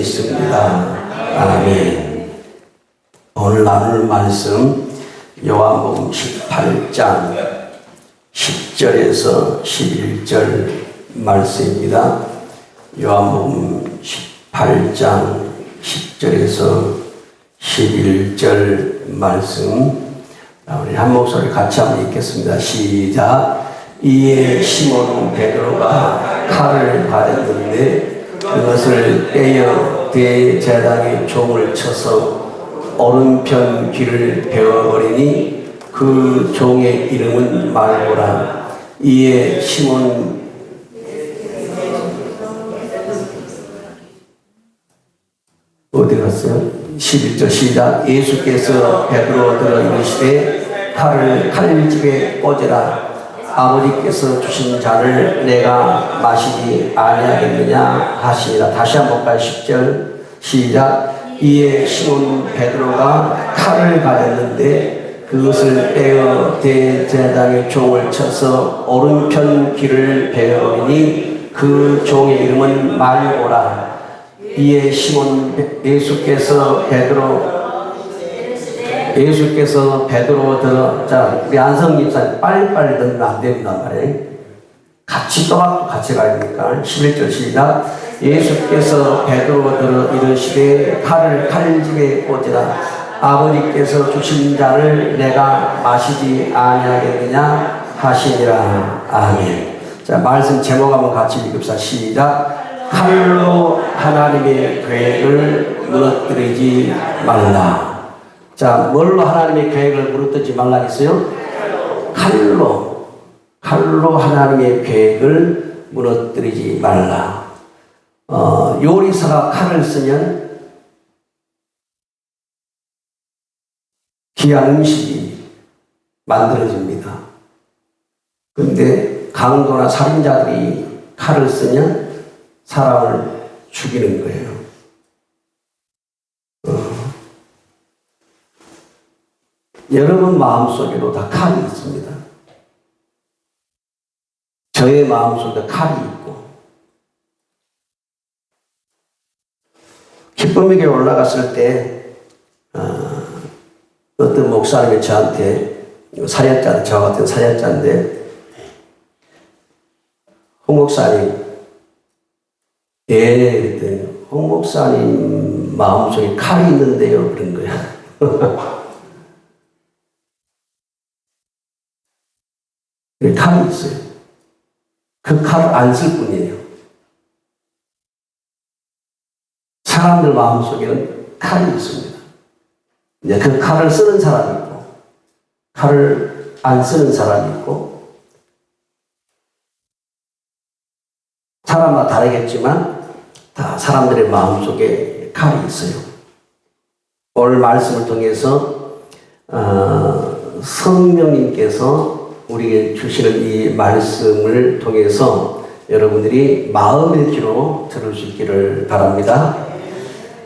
믿습니다. 아멘. 오늘 나눌 말씀 요한복음 18장 10절에서 11절 말씀입니다. 요한복음 18장 10절에서 11절 말씀, 우리 한 목소리 같이 한번 읽겠습니다. 시작. 이에 시몬 베드로가 칼을 가졌는데 그것을 떼어 대제사장의 종을 쳐서 오른편 귀를 베어버리니 그 종의 이름은 말고라. 이에 시몬 어디 갔어요? 11절 시작. 예수께서 베드로들어 이르시되 칼을 칼집에 꽂으라. 아버지께서 주신 잔을 내가 마시지 아니하겠느냐 하시니라. 다시 한번 볼까요? 10절 시작. 이에 시몬 베드로가 칼을 가졌는데 그것을 떼어 대제사장의 종을 쳐서 오른편 귀를 베어버리니 그 종의 이름은 말고라. 이에 시몬 예수께서 베드로 들어. 자, 우리 안성 집사님 빨리빨리 넣으면 안 됩니다 말이에요. 같이 또박또 같이 가야 되니까. 11절 시작. 예수께서 베드로 들어 이르시되 칼을 칼집에 꽂으라. 아버지께서 주신 잔을 내가 마시지 아니하겠느냐 하시니라. 아멘. 자, 말씀 제목 한번 같이 읽읍시다. 시작. 칼로 하나님의 계획을 무너뜨리지 말라. 자, 뭘로 하나님의 계획을 무너뜨리지 말라 했어요? 칼로 하나님의 계획을 무너뜨리지 말라. 요리사가 칼을 쓰면 귀한 음식이 만들어집니다. 그런데 강도나 살인자들이 칼을 쓰면 사람을 죽이는 거예요. 여러분 마음속에도 다 칼이 있습니다. 저의 마음속에도 칼이 있고, 기쁨에게 올라갔을 때 어떤 목사님이 저한테, 사역자, 저 같은 사역자인데, 홍 목사님, 예, 그랬더니 홍 목사님 마음속에 칼이 있는데요, 그런 거야. 칼이 있어요. 그 칼을 안 쓸 뿐이에요. 사람들 마음속에는 칼이 있습니다. 이제 그 칼을 쓰는 사람이 있고, 칼을 안 쓰는 사람이 있고, 사람마다 다르겠지만 다 사람들의 마음속에 칼이 있어요. 오늘 말씀을 통해서 성령님께서 우리에게 주시는 이 말씀을 통해서 여러분들이 마음의 귀로 들을 수 있기를 바랍니다.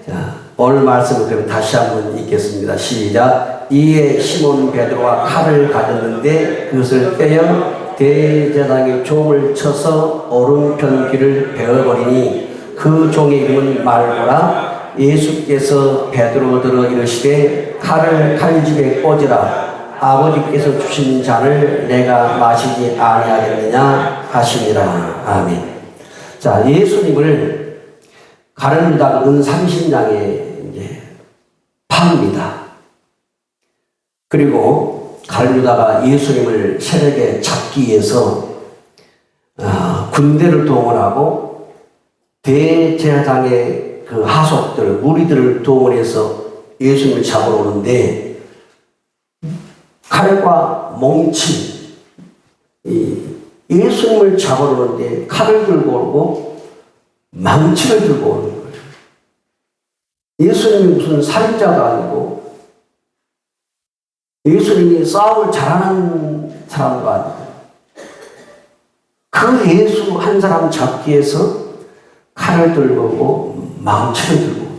자, 오늘 말씀을 그럼 다시 한번 읽겠습니다. 시작. 이에 시몬 베드로가 칼을 가졌는데 그것을 떼어 대제사장의 종을 쳐서 오른편 귀를 베어버리니 그 종의 이름은 말고라. 예수께서 베드로 들어 이르시되 칼을 칼집에 꽂으라. 아버지께서 주신 잔을 내가 마시지 아니하겠느냐 하시니라. 아멘. 자, 예수님을 가룟유다가 은 30냥에 이제 팝니다. 그리고 가룟유다가 예수님을 세력에 잡기 위해서 군대를 동원하고 대제사장의 그 하속들, 무리들을 동원해서 예수님을 잡으러 오는데 칼과 몽치, 예수님을 잡으러 오는데 칼을 들고 오고 망치를 들고 오는 거예요. 예수님이 무슨 살인자가 아니고 예수님이 싸움을 잘하는 사람도 아니고 그 예수 한 사람 잡기 위해서 칼을 들고 오고 망치를 들고 오고,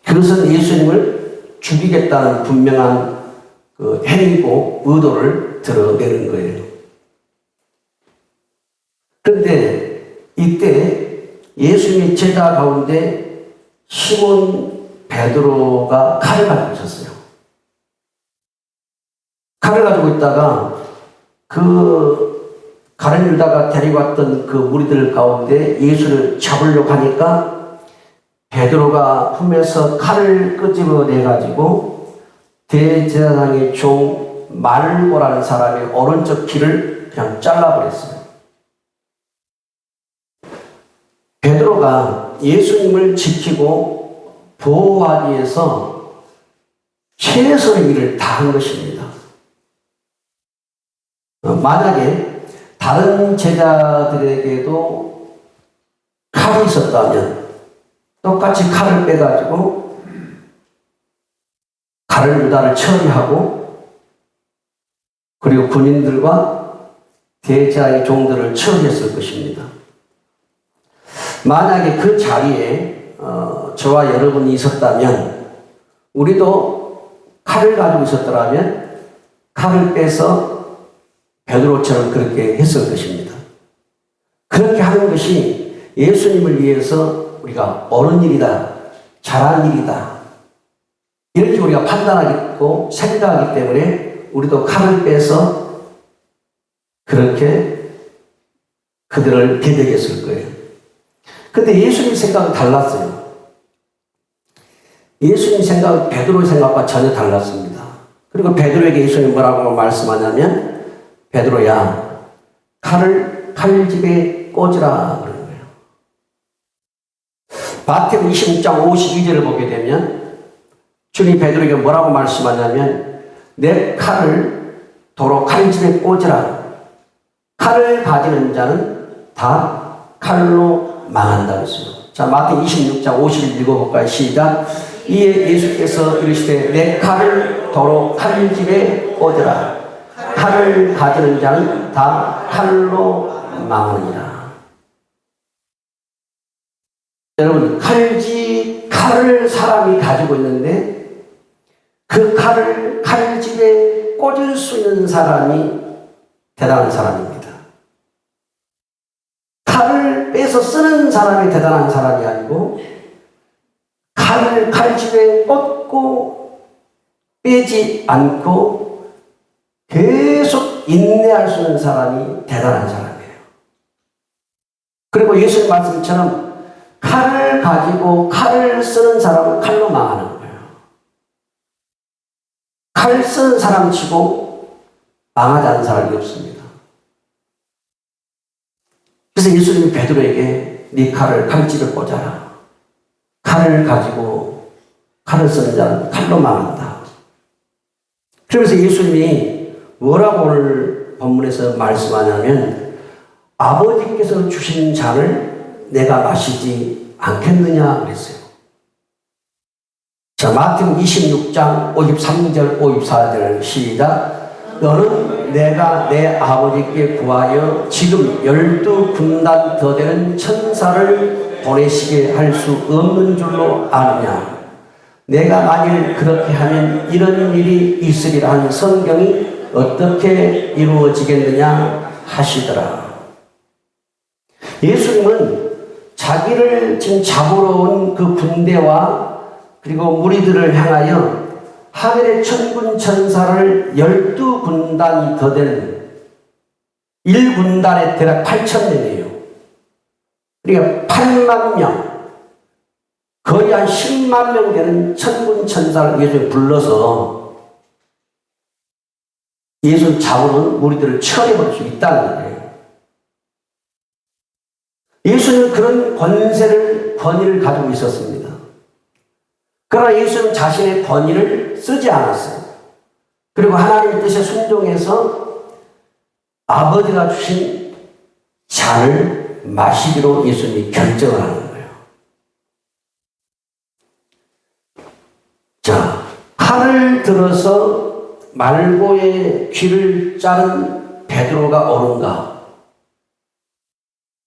그것은 예수님을 죽이겠다는 분명한 그 행위고 의도를 드러내는 거예요. 그런데 이때 예수님의 제자 가운데 시몬 베드로가 칼을 가지고 있었어요. 칼을 가지고 있다가 그 가룟 유다가 데리고 왔던 그 무리들 가운데 예수를 잡으려고 하니까 베드로가 품에서 칼을 끄집어내가지고 대제사장의 종 말고라는 사람의 오른쪽 귀를 그냥 잘라버렸어요. 베드로가 예수님을 지키고 보호하기 위해서 최선의 일을 다한 것입니다. 만약에 다른 제자들에게도 칼이 있었다면 똑같이 칼을 빼가지고 가룟 유다를 처리하고 그리고 군인들과 대제사장의 종들을 처리했을 것입니다. 만약에 그 자리에 저와 여러분이 있었다면 우리도 칼을 가지고 있었더라면 칼을 빼서 베드로처럼 그렇게 했을 것입니다. 그렇게 하는 것이 예수님을 위해서 우리가 옳은 일이다, 잘한 일이다 이렇게 우리가 판단하고 생각하기 때문에 우리도 칼을 빼서 그렇게 그들을 대적했을 거예요. 근데 예수님 생각은 달랐어요. 예수님 생각은 베드로의 생각과 전혀 달랐습니다. 그리고 베드로에게 예수님이 뭐라고 말씀하냐면 베드로야 칼을 칼집에 꽂으라 그러는 거예요. 마태복음 26장 52절을 보게 되면 주님 베드로에게 뭐라고 말씀하냐면 내 칼을 도로 칼집에 꽂으라. 칼을 가지는 자는 다 칼로 망한다고 했어요. 자, 마태복음 26장 50을 읽어볼까요? 시작. 이에 예수께서 이르시되 내 칼을 도로 칼집에 꽂으라. 칼을 가지는 자는 다 칼로 망하느니라. 여러분, 칼을 사람이 가지고 있는데 그 칼을 칼집에 꽂을 수 있는 사람이 대단한 사람입니다. 칼을 빼서 쓰는 사람이 대단한 사람이 아니고 칼을 칼집에 꽂고 빼지 않고 계속 인내할 수 있는 사람이 대단한 사람이에요. 그리고 예수님 말씀처럼 칼을 가지고 칼을 쓰는 사람은 칼로 망하는 거예요. 칼 쓰는 사람 치고 망하지 않는 사람이 없습니다. 그래서 예수님이 베드로에게 네 칼을 칼집에 꽂아라. 칼을 가지고 칼을 쓰는 자는 칼로 망한다. 그러면서 예수님이 뭐라고 오늘 본문에서 말씀하냐면 아버지께서 주신 잔을 내가 마시지 않겠느냐 그랬어요. 자, 마태복음 26장 53절 54절 시작. 너는 내가 내 아버지께 구하여 지금 12군단 더 되는 천사를 보내시게 할 수 없는 줄로 아느냐. 내가 만일 그렇게 하면 이런 일이 있으리라 한 성경이 어떻게 이루어지겠느냐 하시더라. 예수님은 자기를 지금 잡으러 온 그 군대와 그리고 무리들을 향하여 하늘의 천군 천사를 12군단이 더 되는 1군단에 대략 8,000명이에요. 그러니까 8만 명, 거의 한 10만 명 되는 천군 천사를 예수님 불러서 예수 잡으러 온 무리들을 처리해볼 수 있다는 거예요. 예수는 그런 권위를 가지고 있었습니다. 그러나 예수는 자신의 권위를 쓰지 않았어요. 그리고 하나님의 뜻에 순종해서 아버지가 주신 잔을 마시기로 예수님이 결정을 하는 거예요. 자, 칼을 들어서 말고의 귀를 자른 베드로가 옳은가?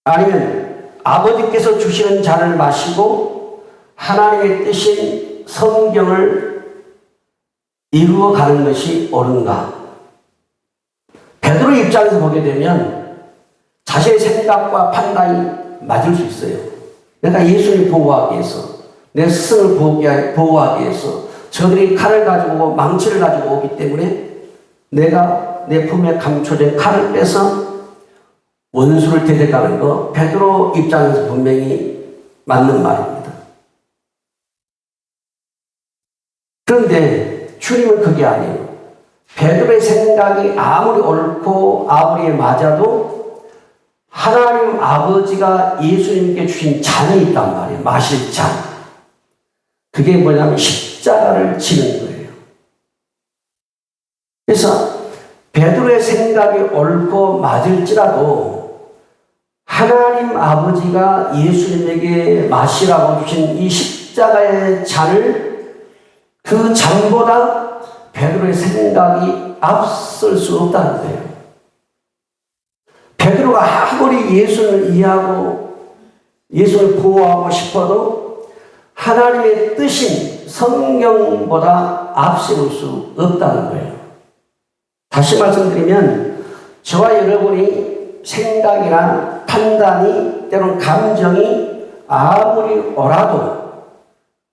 아니면 아버지께서 주시는 잔을 마시고 하나님의 뜻인 성경을 이루어가는 것이 옳은가? 베드로 입장에서 보게 되면 자신의 생각과 판단이 맞을 수 있어요. 내가 예수를 보호하기 위해서, 내 스승을 보호하기 위해서 저들이 칼을 가지고 오고 망치를 가지고 오기 때문에 내가 내 품에 감춰진 칼을 빼서 원수를 대적하는 거, 베드로 입장에서 분명히 맞는 말입니다. 그런데 주님은 그게 아니에요. 베드로의 생각이 아무리 옳고 아무리 맞아도 하나님 아버지가 예수님께 주신 잔이 있단 말이에요. 마실 잔. 그게 뭐냐면 십자가를 지는 거예요. 그래서 베드로의 생각이 옳고 맞을지라도 하나님 아버지가 예수님에게 마시라고 주신 이 십자가의 잔을 그 잔보다 베드로의 생각이 앞설 수 없다는 거예요. 베드로가 아무리 예수를 이해하고 예수를 보호하고 싶어도 하나님의 뜻인 성경보다 앞세울 수 없다는 거예요. 다시 말씀드리면 저와 여러분이 생각이나 판단이 때로는 감정이 아무리 옳아도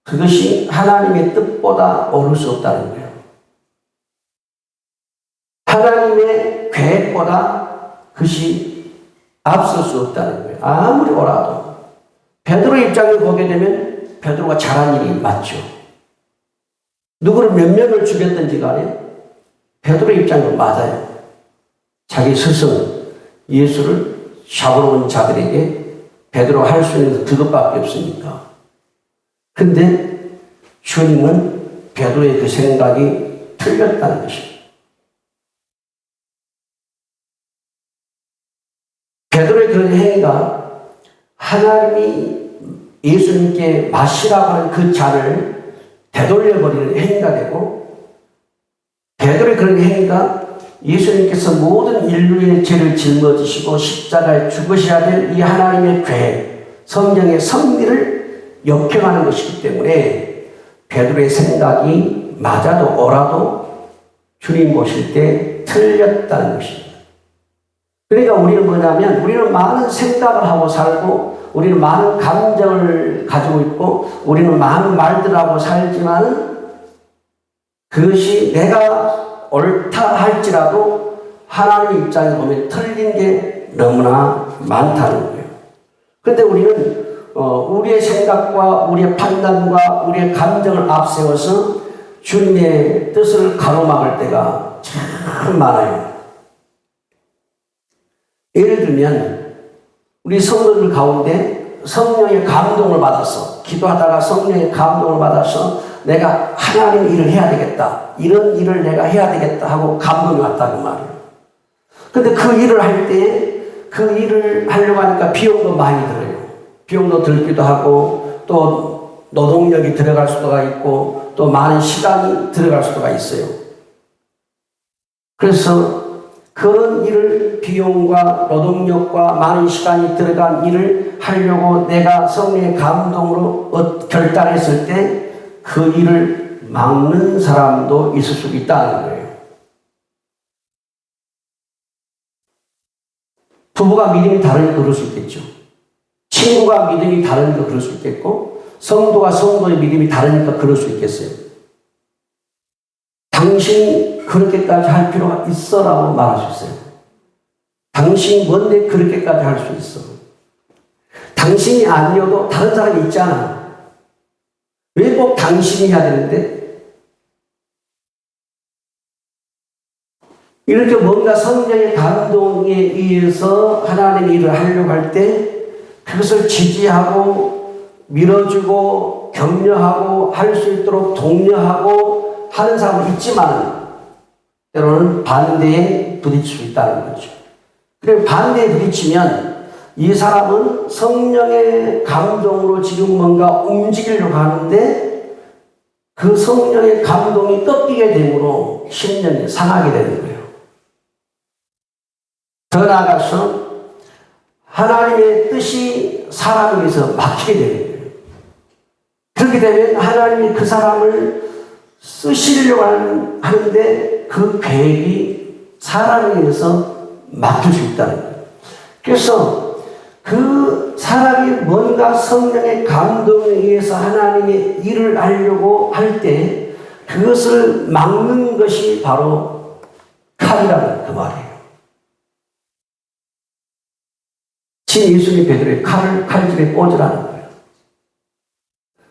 그것이 하나님의 뜻보다 옳을 수 없다는 거예요. 하나님의 계획보다 그것이 앞설 수 없다는 거예요. 아무리 옳아도. 베드로 입장을 보게 되면 베드로가 잘한 일이 맞죠. 누구를 몇 명을 죽였든지 간에 베드로 입장은 맞아요. 자기 스승 예수를 잡으러 온 자들에게 베드로가 할 수 있는 그것밖에 없으니까. 근데 주님은 베드로의 그 생각이 틀렸다는 것입니다. 베드로의 그런 행위가 하나님이 예수님께 마시라고 하는 그 잔을 되돌려버리는 행위가 되고, 베드로의 그런 행위가 예수님께서 모든 인류의 죄를 짊어지시고 십자가에 죽으셔야 될 이 하나님의 계획, 성경의 섭리를 역행하는 것이기 때문에 베드로의 생각이 맞아도 옳아도 주님 모실 때 틀렸다는 것입니다. 그러니까 우리는 뭐냐면 우리는 많은 생각을 하고 살고 우리는 많은 감정을 가지고 있고 우리는 많은 말들을 하고 살지만 그것이 내가 옳다 할지라도 하나님 입장에 보면 틀린 게 너무나 많다는 거예요. 그런데 우리는 우리의 생각과 우리의 판단과 우리의 감정을 앞세워서 주님의 뜻을 가로막을 때가 참 많아요. 예를 들면 우리 성도들 가운데 성령의 감동을 받아서 기도하다가 성령의 감동을 받아서 내가 하나님 일을 해야 되겠다, 이런 일을 내가 해야 되겠다 하고 감동이 왔다는 말이에요. 근데 그 일을 할 때 그 일을 하려고 하니까 비용도 많이 들어요. 비용도 들기도 하고 또 노동력이 들어갈 수가 있고 또 많은 시간이 들어갈 수가 있어요. 그래서 그런 일을 비용과 노동력과 많은 시간이 들어간 일을 하려고 내가 성령의 감동으로 결단했을 때 그 일을 막는 사람도 있을 수 있다는 거예요. 부부가 믿음이 다르니까 그럴 수 있겠죠. 친구가 믿음이 다르니까 그럴 수 있겠고 성도가 성도의 믿음이 다르니까 그럴 수 있겠어요. 당신이 그렇게까지 할 필요가 있어 라고 말할 수 있어요. 당신이 뭔데 그렇게까지 할 수 있어. 당신이 아니어도 다른 사람이 있잖아. 왜 꼭 당신이 해야 되는데? 이렇게 뭔가 성령의 감동에 의해서 하나님의 일을 하려고 할 때 그것을 지지하고 밀어주고 격려하고 할 수 있도록 독려하고 하는 사람은 있지만 때로는 반대에 부딪힐 수 있다는 거죠. 그리고 반대에 부딪히면 이 사람은 성령의 감동으로 지금 뭔가 움직이려고 하는데 그 성령의 감동이 꺾이게 되므로 심령이 상하게 되는 거예요. 더 나아가서 하나님의 뜻이 사람에 의해서 막히게 되는 거예요. 그렇게 되면 하나님이 그 사람을 쓰시려고 하는데 그 계획이 사람에 의해서 막힐 수 있다는 거예요. 그래서 그 사람이 뭔가 성령의 감동에 의해서 하나님의 일을 하려고 할 때 그것을 막는 것이 바로 칼이라는 그 말이에요. 진 예수님 베드로의 칼집에 꽂으라는 거예요.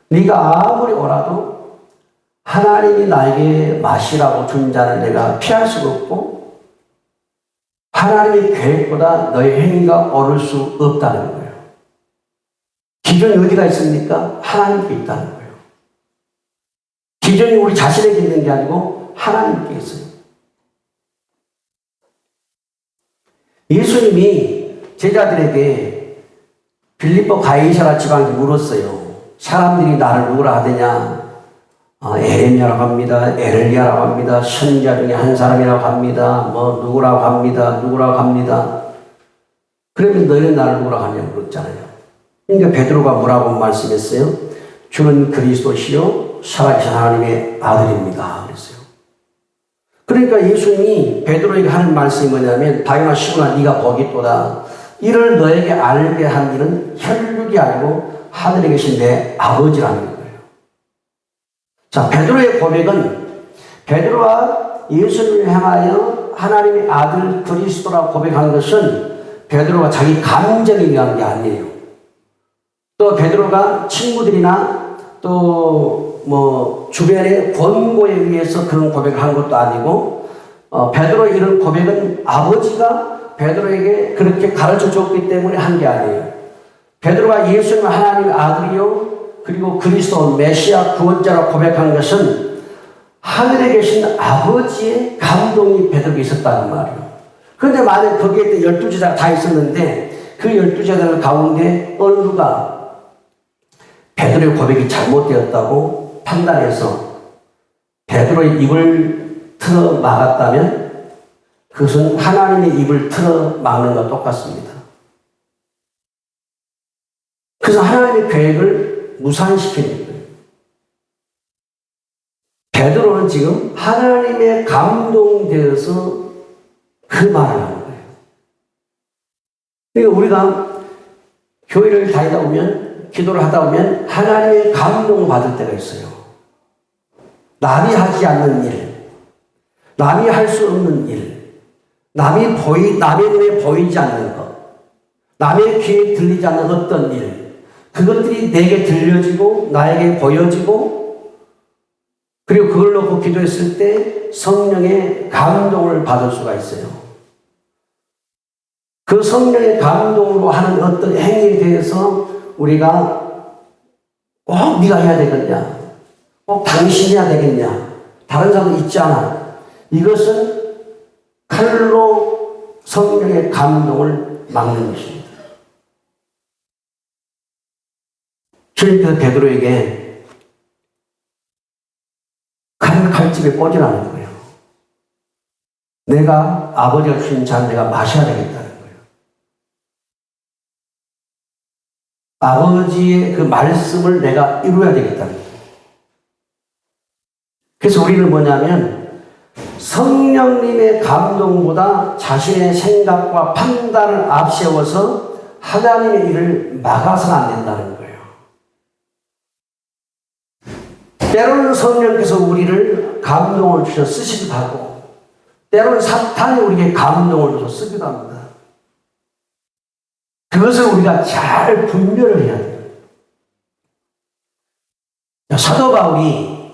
네가 아무리 오라도 하나님이 나에게 마시라고 준 자는 내가 피할 수가 없고 하나님의 계획보다 너의 행위가 옳을 수 없다는 거예요. 기준이 어디가 있습니까? 하나님께 있다는 거예요. 기준이 우리 자신에게 있는 게 아니고 하나님께 있어요. 예수님이 제자들에게 빌립보 가이사라 지방에 물었어요. 사람들이 나를 누구라 하느냐? 에레미야라고 합니다. 에렐리야라고 합니다. 선지자 중에 한 사람이라고 합니다. 누구라고 합니다. 그러면 너희는 나를 누구라고 하냐고 물었잖아요. 그러니까 베드로가 뭐라고 말씀했어요? 주는 그리스도시요 살아계신 하나님의 아들입니다. 그랬어요. 그러니까 예수님이 베드로에게 하는 말씀이 뭐냐면 바요나 시몬아 네가 거기있도다. 이를 너에게 알게 한 이는 혈육이 아니고 하늘에 계신 내 아버지라는 거예요. 자, 베드로의 고백은 베드로가 예수님을 향하여 하나님의 아들 그리스도라고 고백한 것은 베드로가 자기 감정에 의한 게 아니에요. 또 베드로가 친구들이나 또 주변의 권고에 의해서 그런 고백을 한 것도 아니고 베드로의 이런 고백은 아버지가 베드로에게 그렇게 가르쳐 줬기 때문에 한 게 아니에요. 베드로가 예수님은 하나님의 아들이요 그리고 그리스도 메시아 구원자라고 고백한 것은 하늘에 계신 아버지의 감동이 베드로에게 있었다는 말이에요. 그런데 만약 거기에 12제자가 다 있었는데 그 12제자들 가운데 어느 누가 베드로의 고백이 잘못되었다고 판단해서 베드로의 입을 틀어 막았다면 그것은 하나님의 입을 틀어 막는 것과 똑같습니다. 그래서 하나님의 계획을 무산시키는 거예요. 베드로는 지금 하나님의 감동되어서 그 말을 하는 거예요. 그러니까 우리가 교회를 다니다 보면 기도를 하다 보면 하나님의 감동을 받을 때가 있어요. 남이 하지 않는 일, 남이 할 수 없는 일, 남의 눈에 보이지 않는 것, 남의 귀에 들리지 않는 어떤 일, 그것들이 내게 들려지고 나에게 보여지고 그리고 그걸 놓고 기도했을 때 성령의 감동을 받을 수가 있어요. 그 성령의 감동으로 하는 어떤 행위에 대해서 우리가 꼭 네가 해야 되겠냐, 꼭 당신이 해야 되겠냐, 다른 사람도 있지 않아. 이것은 칼로 성령의 감동을 막는 것입니다. 주님께서 베드로에게 칼집에 꽂으라는 거예요. 내가 아버지가 주신 잔 내가 마셔야 되겠다는 거예요. 아버지의 그 말씀을 내가 이루어야 되겠다는 거예요. 그래서 우리는 뭐냐면 성령님의 감동보다 자신의 생각과 판단을 앞세워서 하나님의 일을 막아서는 안 된다는 거예요. 때로는 성령께서 우리를 감동을 주셔 쓰시기도 하고 때로는 사탄이 우리에게 감동을 줘서 쓰기도 합니다. 그것을 우리가 잘 분별을 해야 돼요. 사도 바울이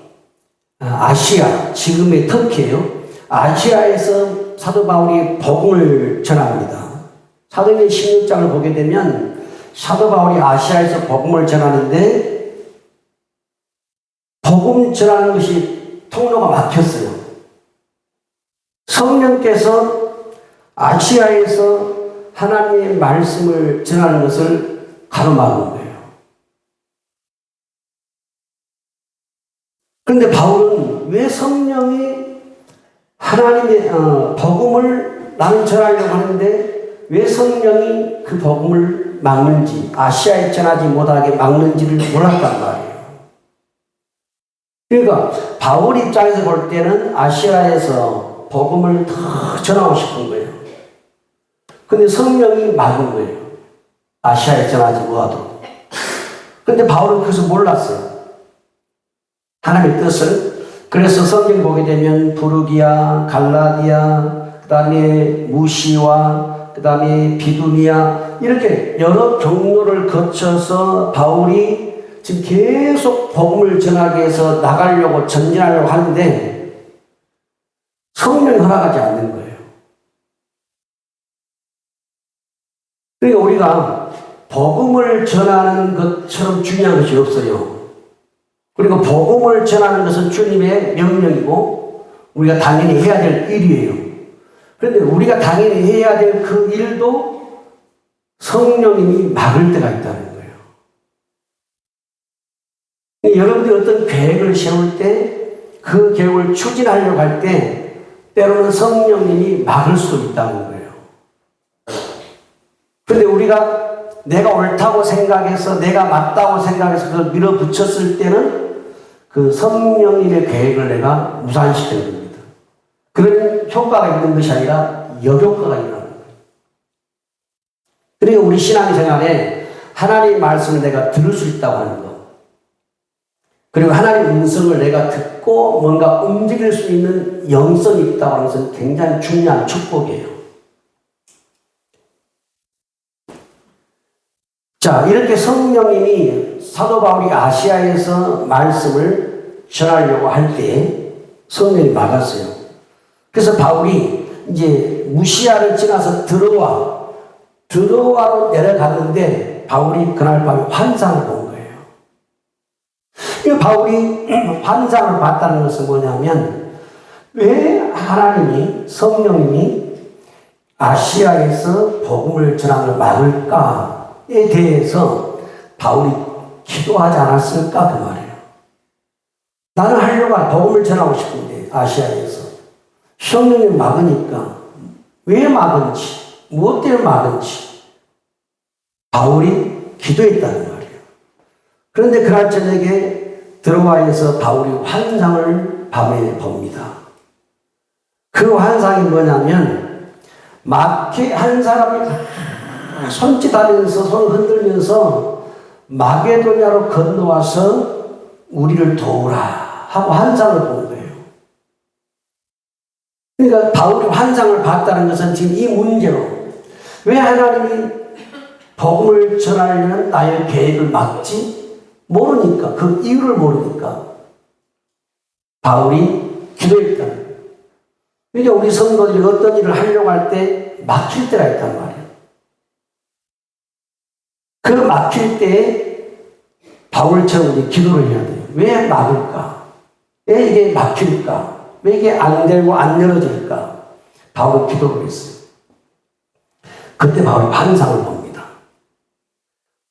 아시아, 지금의 터키예요. 아시아에서 사도 바울이 복음을 전합니다. 사도행전 16장을 보게 되면 사도 바울이 아시아에서 복음을 전하는데 복음 전하는 것이 통로가 막혔어요. 성령께서 아시아에서 하나님의 말씀을 전하는 것을 가로막은 거예요. 그런데 바울은 왜 성령이 하나님의 복음을 나는 전하려고 하는데 왜 성령이 그 복음을 막는지, 아시아에 전하지 못하게 막는지를 몰랐단 말이에요. 그러니까 바울 입장에서 볼 때는 아시아에서 복음을 더 전하고 싶은 거예요. 근데 성령이 막은 거예요. 아시아에 전하지 뭐하도. 근데 바울은 그것을 몰랐어요. 하나님의 뜻을. 그래서 성경 보게 되면 부르기아, 갈라디아, 그 다음에 무시와, 그 다음에 비두니아, 이렇게 여러 경로를 거쳐서 바울이 지금 계속 복음을 전하기 위해서 나가려고 전진하려고 하는데 성령이 허락하지 않는 거예요. 그러니까 우리가 복음을 전하는 것처럼 중요한 것이 없어요. 그리고 복음을 전하는 것은 주님의 명령이고 우리가 당연히 해야 될 일이에요. 그런데 우리가 당연히 해야 될 그 일도 성령님이 막을 때가 있다는 거예요. 여러분들이 어떤 계획을 세울 때 그 계획을 추진하려고 할 때 때로는 성령님이 막을 수 있다는 거예요. 그런데 우리가 내가 옳다고 생각해서 내가 맞다고 생각해서 그걸 밀어붙였을 때는 그 성령님의 계획을 내가 무산시키는 겁니다. 그런 효과가 있는 것이 아니라 역효과가 일어나는 거예요. 그러니까 우리 신앙생활에 하나님의 말씀을 내가 들을 수 있다고 하는 것, 그리고 하나님의 음성을 내가 듣고 뭔가 움직일 수 있는 영성이 있다고 하는 것은 굉장히 중요한 축복이에요. 자, 이렇게 성령님이 사도 바울이 아시아에서 말씀을 전하려고 할 때 성령이 막았어요. 그래서 바울이 이제 무시아를 지나서 드로아로 내려갔는데 바울이 그날 밤에 환상을 본 거예요. 이 바울이 환상을 봤다는 것은 뭐냐면 왜 하나님이 성령님이 아시아에서 복음을 전하는 걸 막을까에 대해서 바울이 기도하지 않았을까 그 말이에요. 나는 하려고 복음을 전하고 싶은데 아시아에서 성령이 막으니까 왜 막은지 무엇 때문에 막은지 바울이 기도했다는 말이에요. 그런데 그날 저녁에 드로아에서 바울이 환상을 밤에 봅니다. 그 환상이 뭐냐면 마케 한 사람이 손짓하면서 손을 흔들면서 마게도냐로 건너와서 우리를 도우라 하고 환상을 본 거예요. 그러니까 바울이 환상을 봤다는 것은 지금 이 문제로 왜 하나님이 복음을 전하려는 나의 계획을 막지? 모르니까, 그 이유를 모르니까 바울이 기도했다는 거예요. 그러니까 우리 성도들이 어떤 일을 하려고 할 때 막힐 때가 있단 말이에요. 그 막힐 때 바울처럼 우리 기도를 해야 돼요. 왜 막을까? 왜 이게 막힐까? 왜 이게 안 되고 안 열어질까? 바울이 기도를 했어요. 그때 바울이 환상을 봅니다.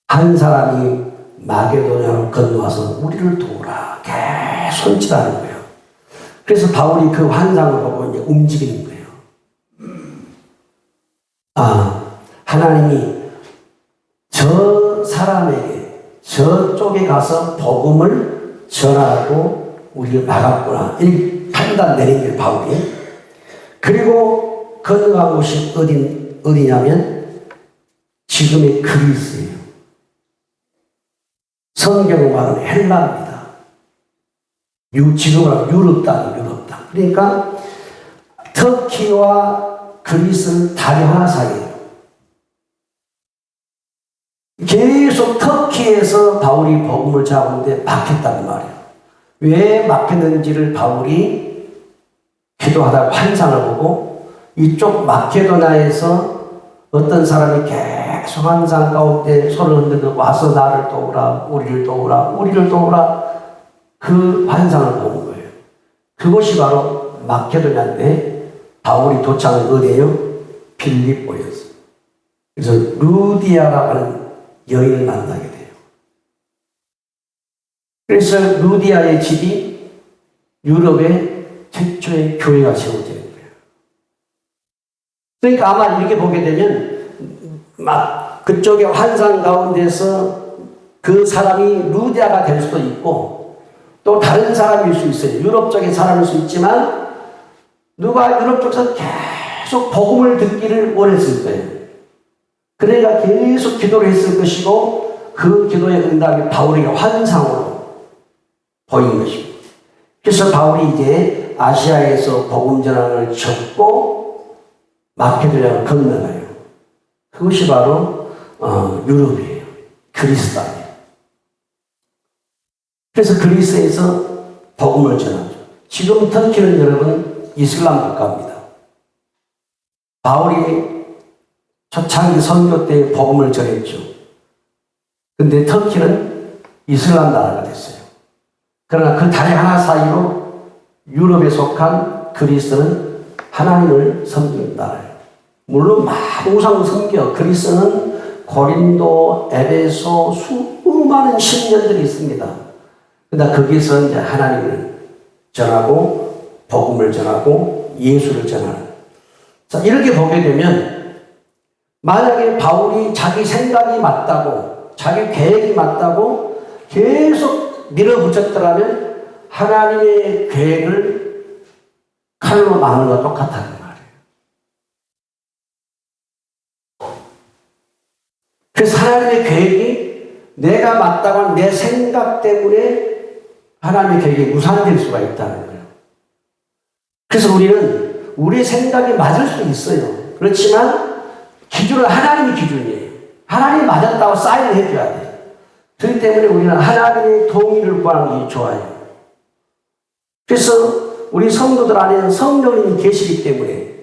한 사람이 마게도냐로 건너와서 우리를 도우라 계속 손짓하는 거예요. 그래서 바울이 그 환상을 보고 이제 움직이는 거예요. 하나님이 저 사람에게 저쪽에 가서 복음을 전하고 우리를 막았구나. 이 판단 내린 게 바울이. 그리고 건너간 곳이 어디냐면 지금의 그리스예요. 성경으로 말하면 헬라입니다. 지금은 유럽 땅. 그러니까 터키와 그리스는 다리 하나 사이에요. 계속 터키에서 바울이 복음을 전하는데 막혔단 말이에요. 왜 막혔는지를 바울이 기도하다가 환상을 보고 이쪽 마케도냐에서 어떤 사람이 계속 환상 가운데 손을 흔들고 와서 나를 도우라, 우리를 도우라 그 환상을 보는 거예요. 그것이 바로 마케도냐인데 바울이 도착한 어디예요? 빌립보였어요. 그래서 루디아라고 하는 여인을 만나게 돼요. 그래서 루디아의 집이 유럽의 최초의 교회가 세워지는 거예요. 그러니까 아마 이렇게 보게 되면 막 그쪽의 환상 가운데서 그 사람이 루디아가 될 수도 있고 또 다른 사람일 수 있어요. 유럽 쪽의 사람일 수 있지만 누가 유럽 쪽에서 계속 복음을 듣기를 원했을 거예요. 그러니까 계속 기도를 했을 것이고 그 기도의 응답이 바울에게 환상으로 보인 것입니다. 그래서 바울이 이제 아시아에서 복음 전환을 접고 마케도냐를 건너가요. 그것이 바로 유럽이에요. 그리스 땅이에요. 그래서 그리스에서 복음을 전하죠. 지금 터키는 여러분 이슬람 국가입니다. 바울이 초창기 선교 때 복음을 전했죠. 근데 터키는 이슬람 나라가 됐어요. 그러나 그 다리 하나 사이로 유럽에 속한 그리스는 하나님을 섬기는 나라예요. 물론 많은 섬겨. 그리스는 고린도, 에베소 수많은 신년들이 있습니다. 그러나 거기서 이제 하나님을 전하고 복음을 전하고 예수를 전하는. 자, 이렇게 보게 되면 만약에 바울이 자기 생각이 맞다고 자기 계획이 맞다고 계속 밀어붙였더라면 하나님의 계획을 칼로 막는 것과 똑같다는 말이에요. 그래서 하나님의 계획이 내가 맞다고 하는 내 생각 때문에 하나님의 계획이 무산될 수가 있다는 거예요. 그래서 우리는 우리의 생각이 맞을 수 있어요. 그렇지만 기준은 하나님의 기준이에요. 하나님이 맞았다고 사인을 해줘야 돼요. 그렇기 때문에 우리는 하나님의 동의를 구하는 게 좋아요. 그래서 우리 성도들 안에는 성령님이 계시기 때문에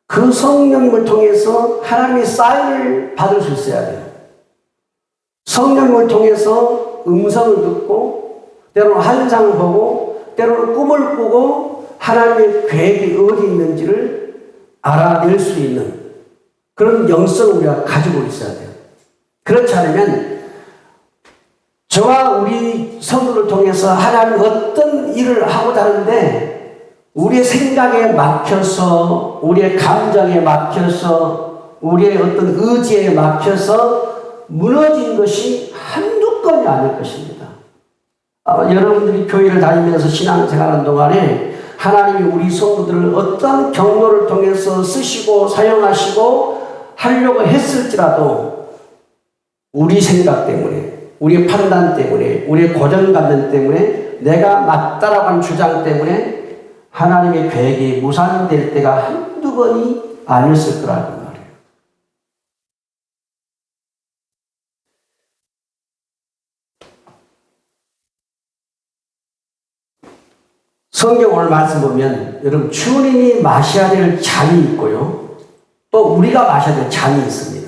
그 성령님을 통해서 하나님의 사인을 받을 수 있어야 돼요. 성령님을 통해서 음성을 듣고 때로는 환상을 보고 때로는 꿈을 꾸고 하나님의 계획이 어디 있는지를 알아낼 수 있는 그런 영성을 우리가 가지고 있어야 돼요. 그렇지 않으면 저와 우리 성도를 통해서 하나님 어떤 일을 하고자 하는데 우리의 생각에 막혀서 우리의 감정에 막혀서 우리의 어떤 의지에 막혀서 무너진 것이 한두 건이 아닐 것입니다. 여러분들이 교회를 다니면서 신앙생활하는 동안에 하나님이 우리 성도들을 어떤 경로를 통해서 쓰시고 사용하시고 하려고 했을지라도 우리 생각 때문에 우리의 판단 때문에 우리의 고정관념 때문에 내가 맞다라고 하는 주장 때문에 하나님의 계획이 무산될 때가 한두 번이 아니었을 거라는 말이에요. 성경 오늘 말씀 보면 여러분 주님이 마셔야 될 잔이 있고요. 또 우리가 마셔야 될 잔이 있습니다.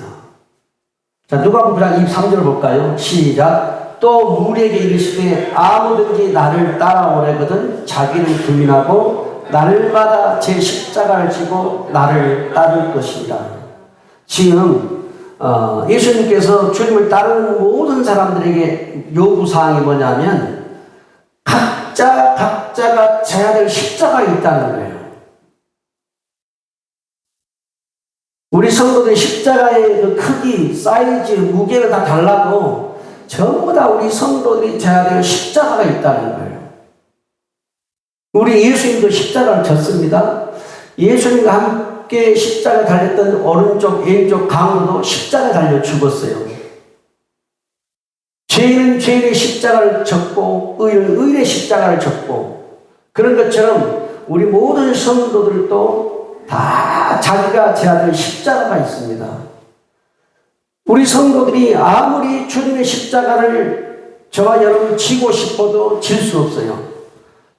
자, 누가복음 9장 23절 볼까요? 시작. 또 우리에게 이르시되 아무든지 나를 따라오려거든 자기를 부인하고 날마다 제 십자가를 지고 나를 따를 것이다. 지금 예수님께서 주님을 따르는 모든 사람들에게 요구사항이 뭐냐면 각자가 져야 될 십자가가 있다는 거예요. 우리 성도들의 십자가의 그 크기, 사이즈, 무게는 다 달라도 전부 다 우리 성도들이 져야 될 십자가가 있다는 거예요. 우리 예수님도 십자가를 졌습니다. 예수님과 함께 십자가 달렸던 오른쪽, 왼쪽 강도도 십자가 달려 죽었어요. 죄인은 죄인의 십자가를 졌고 의인은 의인의 십자가를 졌고 그런 것처럼 우리 모든 성도들도 다 자기가 져야 될 십자가가 있습니다. 우리 성도들이 아무리 주님의 십자가를 저와 여러분 지고 싶어도 질 수 없어요.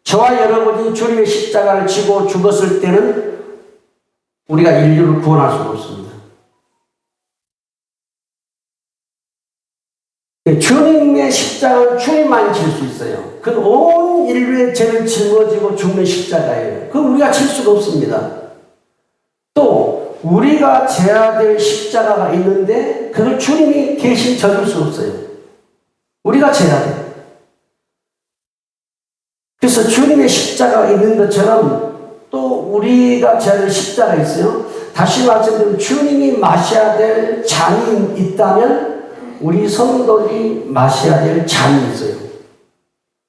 저와 여러분이 주님의 십자가를 지고 죽었을 때는 우리가 인류를 구원할 수 없습니다. 주님의 십자가를 주님만 질 수 있어요. 그건 온 인류의 죄를 짊어지고 죽는 십자가예요. 그건 우리가 질 수가 없습니다. 또 우리가 져야 될 십자가가 있는데 그걸 주님이 대신 져줄 수 없어요. 우리가 져야 돼요. 그래서 주님의 십자가가 있는 것처럼 또 우리가 져야 될 십자가가 있어요. 다시 말씀드리면 주님이 마셔야 될 잔이 있다면 우리 성도들이 마셔야 될 잔이 있어요.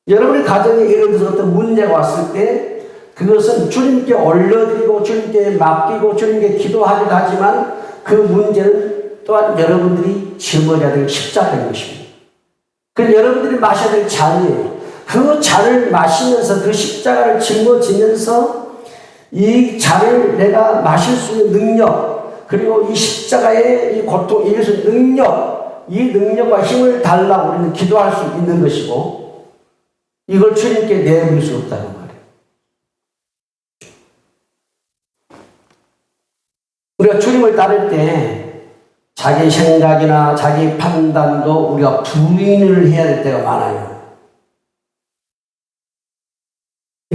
여러분의 가정에 예를 들어서 어떤 문제가 왔을 때 그것은 주님께 올려드리고 주님께 맡기고 주님께 기도하기도 하지만 그 문제는 또한 여러분들이 짊어져야 될 십자가인 것입니다. 그 여러분들이 마셔야 될 잔이에요. 그 잔을 마시면서 그 십자가를 짊어지면서 이 잔을 내가 마실 수 있는 능력, 그리고 이 십자가의 이 고통, 이것은 능력, 이 능력과 힘을 달라고 우리는 기도할 수 있는 것이고, 이걸 주님께 내어드릴 수 없다는 말이에요. 우리가 주님을 따를 때 자기 생각이나 자기 판단도 우리가 부인을 해야 될 때가 많아요.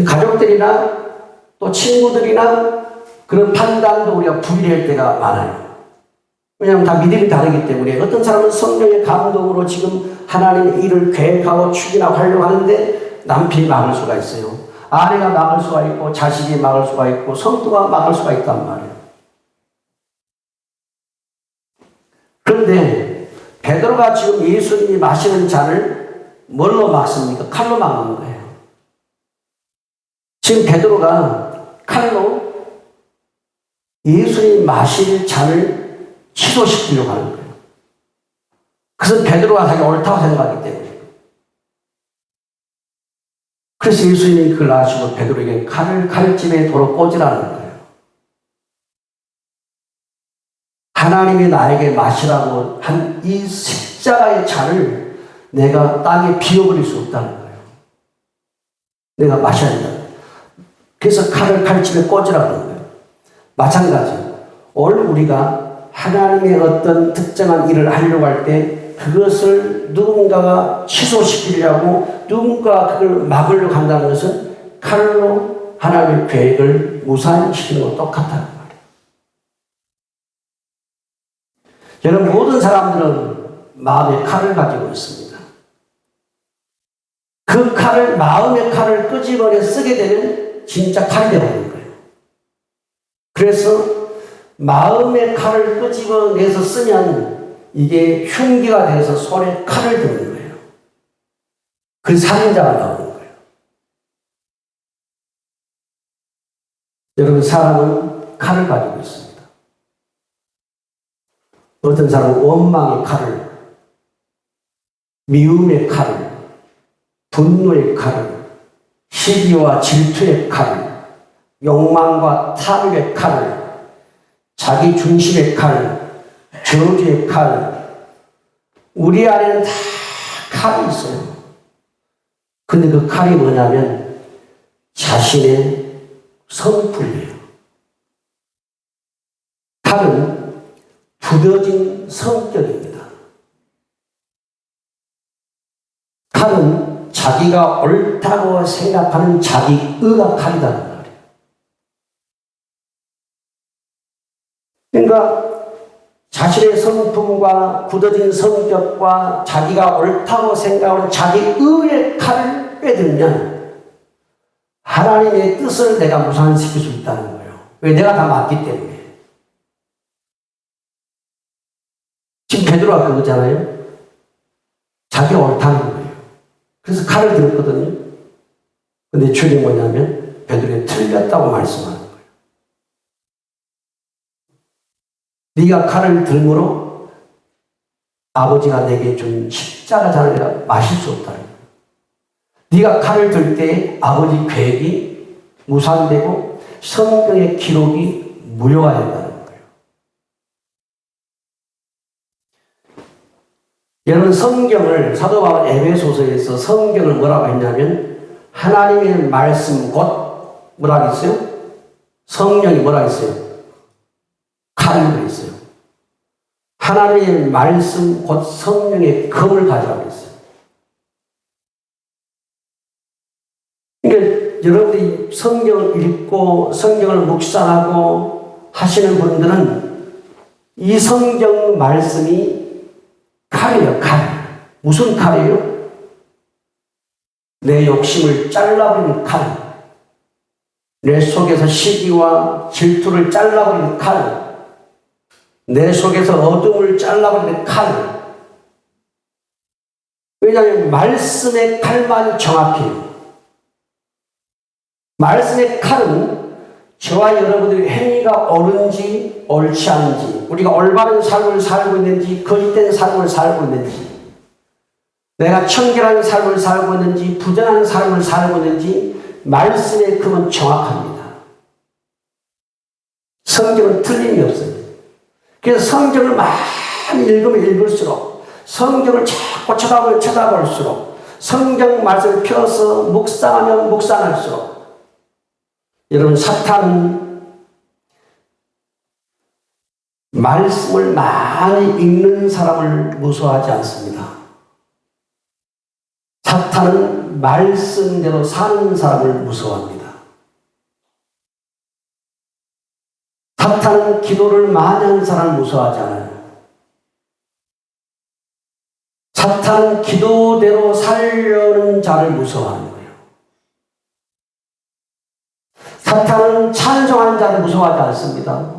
가족들이나 또 친구들이나 그런 판단도 우리가 부인할 때가 많아요. 왜냐하면 다 믿음이 다르기 때문에 어떤 사람은 성령의 감동으로 지금 하나님의 일을 계획하고 추진하고 하려고 하는데 남편이 막을 수가 있어요. 아내가 막을 수가 있고 자식이 막을 수가 있고 성도가 막을 수가 있단 말이에요. 그런데 베드로가 지금 예수님이 마시는 잔을 뭘로 막습니까? 칼로 막는 거예요. 지금 베드로가 칼로 예수님이 마실 잔을 취소시키려고 하는 거예요. 그것은 베드로가 자기가 옳다고 생각하기 때문에. 그래서 예수님이 그걸 아시고 베드로에게 칼을 칼집에 도로 꽂으라는 거예요. 하나님이 나에게 마시라고 한 이 십자가의 잔을 내가 땅에 비워버릴 수 없다는 거예요. 내가 마셔야 된다. 그래서 칼을 칼집에 꽂으라는 거예요. 마찬가지로 오늘 우리가 하나님의 어떤 특정한 일을 하려고 할 때 그것을 누군가가 취소시키려고 누군가가 그걸 막으려고 한다는 것은 칼로 하나님의 계획을 무산시키는 것 똑같다는 거예요. 여러분, 모든 사람들은 마음의 칼을 가지고 있습니다. 그 칼을, 마음의 칼을 끄집어내 쓰게 되면 진짜 칼이 되어버리는 거예요. 그래서 마음의 칼을 끄집어내서 쓰면 이게 흉기가 돼서 손에 칼을 드는 거예요. 그 살인자가 나오는 거예요. 여러분, 사람은 칼을 가지고 있습니다. 어떤 사람은 원망의 칼을, 미움의 칼을, 분노의 칼을, 시기와 질투의 칼을, 욕망과 탐욕의 칼을, 자기 중심의 칼, 저주의 칼, 우리 안에는 다 칼이 있어요. 근데 그 칼이 뭐냐면 자신의 성품이에요. 칼은 굳어진 성격입니다. 칼은 자기가 옳다고 생각하는 자기의가 칼이라는 말이에요. 그러니까 자신의 성품과 굳어진 성격과 자기가 옳다고 생각하는 자기의의 칼을 빼들면 하나님의 뜻을 내가 무산시킬 수 있다는 거예요. 왜? 내가 다 맞기 때문에. 지금 베드로가 그거잖아요. 자기가 옳다는 거예요. 그래서 칼을 들었거든요. 근데 주님이 뭐냐면 베드로가 틀렸다고 말씀하는 거예요. 네가 칼을 들므로 아버지가 내게 준 십자가 잔을 내가 마실 수 없다는 거예요. 네가 칼을 들 때 아버지 계획이 무산되고 성경의 기록이 무효가 된다는 거예요. 여러분, 성경을 사도 바울 에베소서에서 성경을 뭐라고 했냐면 하나님의 말씀 곧 뭐라고 했어요? 성령이 뭐라고 했어요? 칼이라고 했어요. 하나님의 말씀 곧 성령의 검을 가져라고 했어요. 그러니까 여러분들이 성경을 읽고 성경을 묵상하고 하시는 분들은 이 성경 말씀이 칼이에요, 칼. 무슨 칼이에요? 내 욕심을 잘라버리는 칼. 내 속에서 시기와 질투를 잘라버리는 칼. 내 속에서 어둠을 잘라버리는 칼. 왜냐하면 말씀의 칼만 정확해요. 말씀의 칼은 저와 여러분들의 행위가 옳은지 옳지 않은지, 우리가 올바른 삶을 살고 있는지 거짓된 삶을 살고 있는지, 내가 청결한 삶을 살고 있는지 부정한 삶을 살고 있는지 말씀의 금은 정확합니다. 성경은 틀림이 없어요. 그래서 성경을 많이 읽으면 읽을수록, 성경을 자꾸 쳐다보면 쳐다볼수록, 성경 말씀을 펴서 묵상하면 묵상할수록, 여러분, 사탄은 말씀을 많이 읽는 사람을 무서워하지 않습니다. 사탄은 말씀대로 사는 사람을 무서워합니다. 사탄은 기도를 많이 하는 사람을 무서워하지 않아요. 사탄은 기도대로 살려는 자를 무서워하는 거예요. 사탄은 찬송하는 자를 무서워하지 않습니다.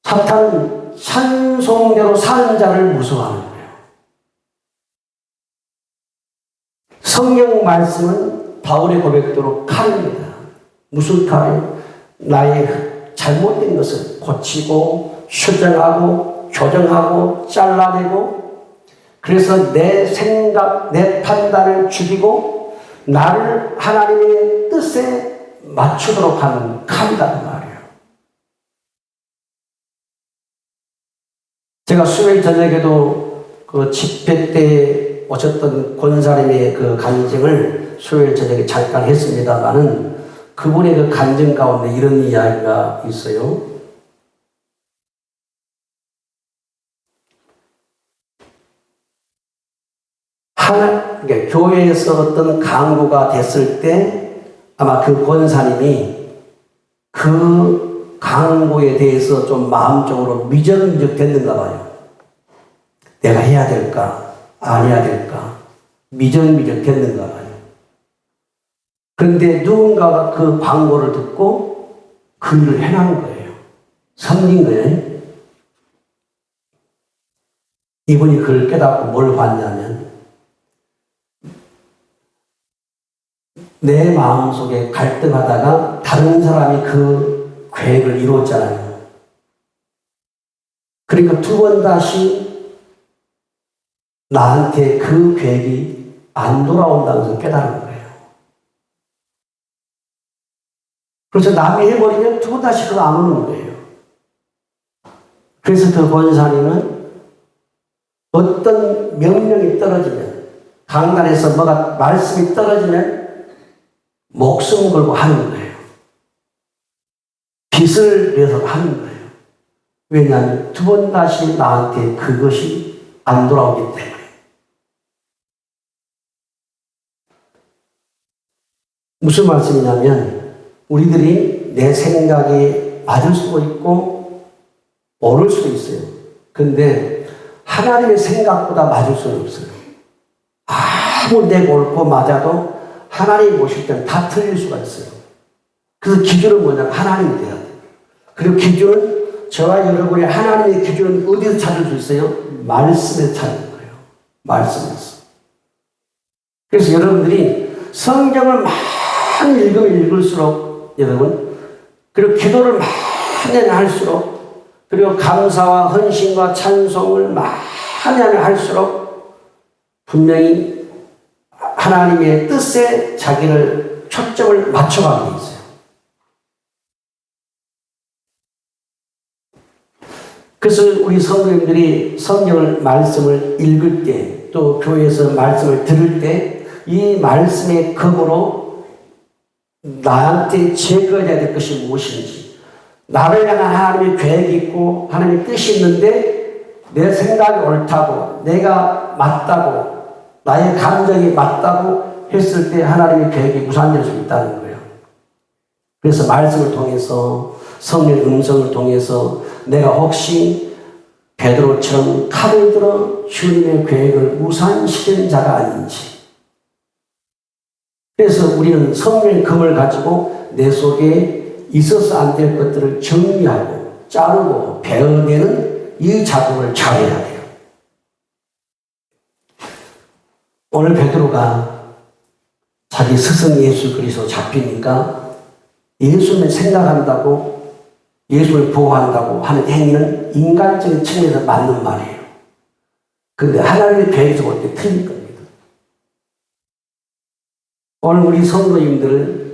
사탄은 찬송대로 사는 자를 무서워하는 거예요. 성경 말씀은 바울의 고백대로 칼입니다. 무슨 칼이에요? 나의 잘못된 것을 고치고 수정하고 교정하고 잘라내고, 그래서 내 생각, 내 판단을 죽이고 나를 하나님의 뜻에 맞추도록 하는 칼이라는 말이에요. 제가 수요일 저녁에도 그 집회 때 오셨던 권사님의 그 간증을 수요일 저녁에 잠깐 했습니다만은, 그분의 그 간증 가운데 이런 이야기가 있어요. 그러니까 교회에서 어떤 강구가 됐을 때 아마 그 권사님이 그 강구에 대해서 좀 마음적으로 미적미적 됐는가 봐요. 내가 해야 될까? 안 해야 될까? 미적미적 됐는가 봐요. 그런데 누군가가 그 광고를 듣고 그 일을 해놓은 거예요. 섬긴 거예요. 이분이 그걸 깨닫고 뭘 봤냐면, 내 마음속에 갈등하다가 다른 사람이 그 계획을 이루었잖아요. 그러니까 두 번 다시 나한테 그 계획이 안 돌아온다는 것을 깨달은 거예요. 그래서 남이 해버리면 두 번 다시 그거 안 오는 거예요. 그래서 그 권사님은 어떤 명령이 떨어지면, 강단에서 뭐가 말씀이 떨어지면 목숨 걸고 하는 거예요. 빚을 내서 하는 거예요. 왜냐하면 두 번 다시 나한테 그것이 안 돌아오기 때문에. 무슨 말씀이냐면, 우리들이 내 생각이 맞을 수도 있고 옳을 수도 있어요. 그런데 하나님의 생각보다 맞을 수는 없어요. 아무 내가 옳고 맞아도 하나님이 보실 때는 다 틀릴 수가 있어요. 그래서 기준은 뭐냐면 하나님이 돼야 돼요. 그리고 기준은, 저와 여러분의 하나님의 기준은 어디서 찾을 수 있어요? 말씀에서 찾는 거예요. 말씀에서. 그래서 여러분들이 성경을 많이 읽으면 읽을수록, 여러분, 그리고 기도를 많이 할수록, 그리고 감사와 헌신과 찬송을 많이 하면 할수록 분명히 하나님의 뜻에 자기를 초점을 맞춰가게 돼 있어요. 그래서 우리 성도님들이 성경을, 말씀을 읽을 때, 또 교회에서 말씀을 들을 때 이 말씀의 검으로 나한테 제거해야 될 것이 무엇인지, 나를 향한 하나님의 계획이 있고 하나님의 뜻이 있는데 내 생각이 옳다고, 내가 맞다고, 나의 감정이 맞다고 했을 때 하나님의 계획이 무산될 수 있다는 거예요. 그래서 말씀을 통해서, 성령의 음성을 통해서 내가 혹시 베드로처럼 칼을 들어 주님의 계획을 무산시키는 자가 아닌지, 그래서 우리는 성령의 검을 가지고 내 속에 있어서 안 될 것들을 정리하고 자르고 베어내는 이 작업을 잘해야 돼요. 오늘 베드로가 자기 스승 예수 그리스도 잡히니까 예수님을 생각한다고 예수를 보호한다고 하는 행위는 인간적인 측면에서 맞는 말이에요. 그런데 하나님의 계획에서 볼 때 틀린 겁니다. 오늘 우리 성도님들을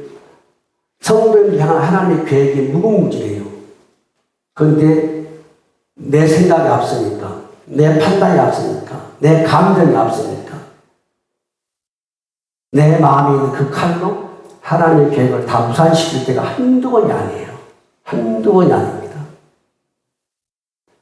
향한 하나님의 계획이 무궁무진해요. 그런데 내 생각이 앞서니까, 내 판단이 앞서니까, 내 감정이 앞서니까, 내 마음에 있는 그 칼로 하나님의 계획을 다 무산시킬 때가 한두 번이 아니에요. 한두 번이 아닙니다.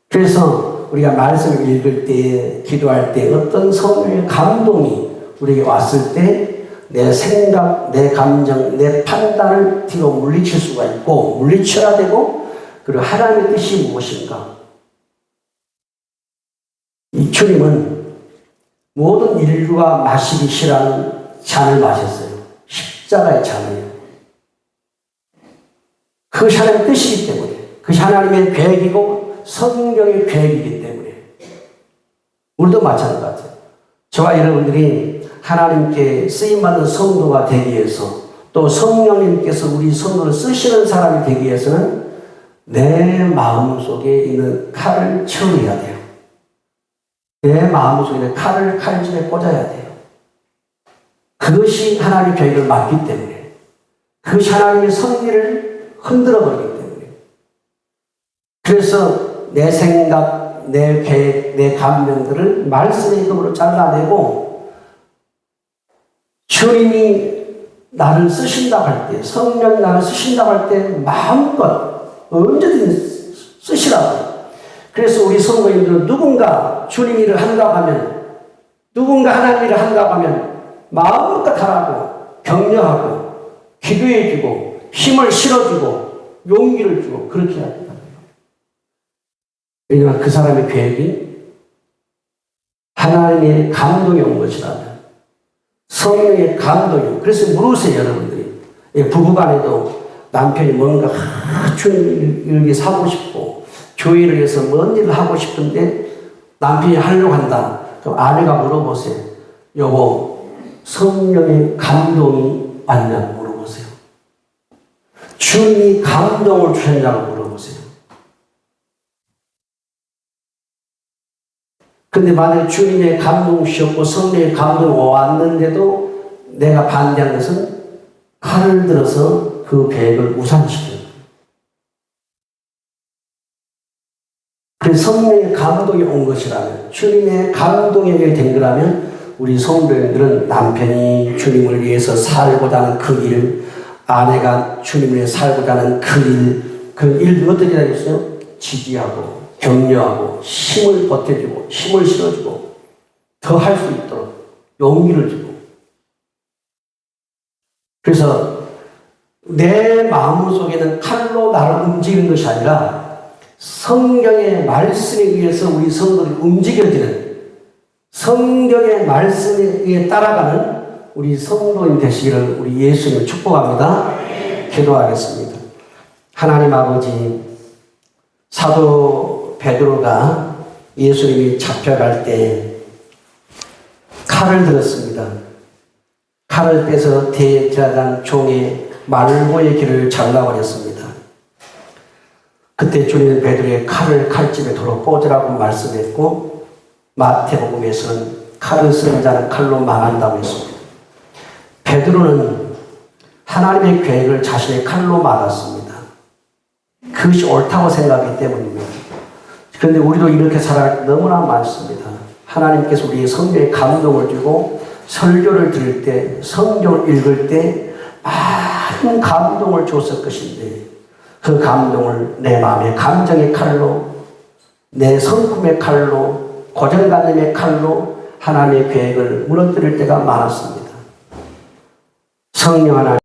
그래서 우리가 말씀을 읽을 때, 기도할 때 어떤 성령의 감동이 우리에게 왔을 때 내 생각, 내 감정, 내 판단을 뒤로 물리칠 수가 있고 물리쳐야 되고, 그리고 하나님의 뜻이 무엇인가. 이 주님은 모든 인류가 마시기 싫어하는 잔을 마셨어요. 십자가의 잔이에요. 그것이 하나님의 뜻이기 때문에, 그것이 하나님의 계획이고 성경의 계획이기 때문에 우리도 마찬가지예요. 저와 여러분들이 하나님께 쓰임받는 성도가 되기 위해서, 또 성령님께서 우리 성도를 쓰시는 사람이 되기 위해서는 내 마음속에 있는 칼을 처리해야 돼요. 내 마음속에 있는 칼을 칼집에 꽂아야 돼요. 그것이 하나님의 계획을 막기 때문에, 그것이 하나님의 섭리를 흔들어버리기 때문에. 그래서 내 생각, 내 계획, 내 감정들을 말씀의 힘으로 잘라내고, 주님이 나를 쓰신다고 할 때, 성령이 나를 쓰신다고 할 때 마음껏 언제든지 쓰시라고. 그래서 우리 성도님들은 누군가 주님 일을 한다고 하면, 누군가 하나님 일을 한다고 하면 마음껏 하라고 격려하고 기도해주고 힘을 실어주고 용기를 주고 그렇게 해야 된다. 왜냐하면 그 사람의 계획이 하나님의 감동이 온 것이라면, 성령의 감동이. 그래서 물으세요, 여러분들이. 부부간에도 남편이 뭔가 주님 일을 사고 싶고 교회를 위해서 뭔 일을 하고 싶은데 남편이 하려고 한다. 그럼 아내가 물어보세요. 여보, 성령의 감동이 왔냐고 물어보세요. 주님이 감동을 주셨냐고 물어보세요. 근데 만약에 주님의 감동이 주셨고 성령의 감동이 왔는데도 내가 반대한 것은 칼을 들어서 그 계획을 무산시켜요. 그래서 성령의 감동이 온 것이라면, 주님의 감동에 된 거라면, 우리 성도님들은 남편이 주님을 위해서 살고자 하는 그 일, 아내가 주님을 위해 살고자 하는 그 일을 어떻게 하겠어요? 지지하고 격려하고 힘을 보태주고 힘을 실어주고 더 할 수 있도록 용기를 주고. 그래서 내 마음속에는 칼로 나를 움직이는 것이 아니라 성경의 말씀에 의해서 우리 성도들이 움직여지는, 성경의 말씀에 의해 따라가는 우리 성도님 되시기를 우리 예수님을 축복합니다. 기도하겠습니다. 하나님 아버지, 사도 베드로가 예수님이 잡혀갈 때 칼을 들었습니다. 칼을 빼서 대제사장 종의 말고의 귀를 잘라버렸습니다. 그때 주님은 베드로의 칼을 칼집에 도로 꽂으라고 말씀했고, 마태복음에서는 칼을 쓰는 자는 칼로 망한다고 했습니다. 베드로는 하나님의 계획을 자신의 칼로 막았습니다. 그것이 옳다고 생각하기 때문입니다. 그런데 우리도 이렇게 살아갈 때 너무나 많습니다. 하나님께서 우리의 성령에 감동을 주고 설교를 들을 때, 성경을 읽을 때 많은 감동을 줬을 것인데, 그 감동을 내 마음의 감정의 칼로, 내 성품의 칼로, 고정관념의 칼로 하나님의 계획을 무너뜨릴 때가 많았습니다. 성령 하나님